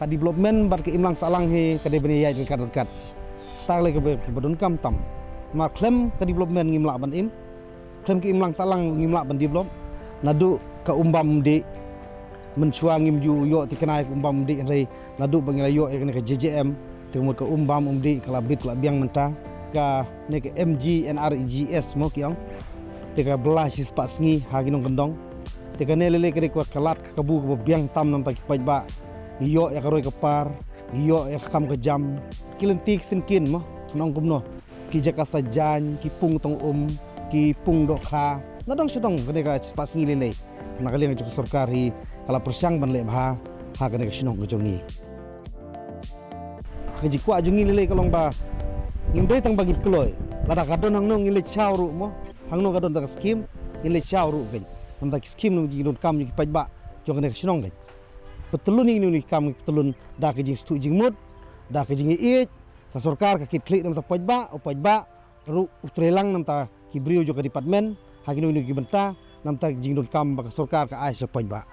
ka development bar ke imlang salang he ka de bani yai dekat tak le ke badun kam tam ma klem ka development ngimla ban im klem ke imlang salang ngimla ban develop nadu ka umbam de mencuang ngimju yo tikenai umbam de re nadu bangila yo ke JJM tengmut ka umbam umdi kala bit la biang menta ka ne ke MG NRGS mo kiang teka belah sis pak sengi haginong gendong teka ne lele kere kuat kalat kabu ke biang tam nam tak pai ba yo ya karoi kepar yo ya kam ke jam kilentik sinkin mo nong kumno ki jaka sajan ki pung tong ki pung dok kha nadong sedong kene ka pak sengi lele nakali ngaju sarkari kala persyang ban le bha ha kene ka sinong kejongi kaji kuat jungi lele kalong ba ngimdai tang bagi kloy lada kadon hang nong ngile chawru mo hang nong kadon tak skim ngile chawru gen nam tak skim nong jidon kam ni pajba jong ne snong gen petulun ni kam petulun da ke jing stu jing mut da ke jing iit ta sarkar ka kit klik nam ta pajba o pajba ru utrelang nam ta ki brio jo ka department hagino ni ki benta nam ta jing don kam ba sarkar ka ai sa pajba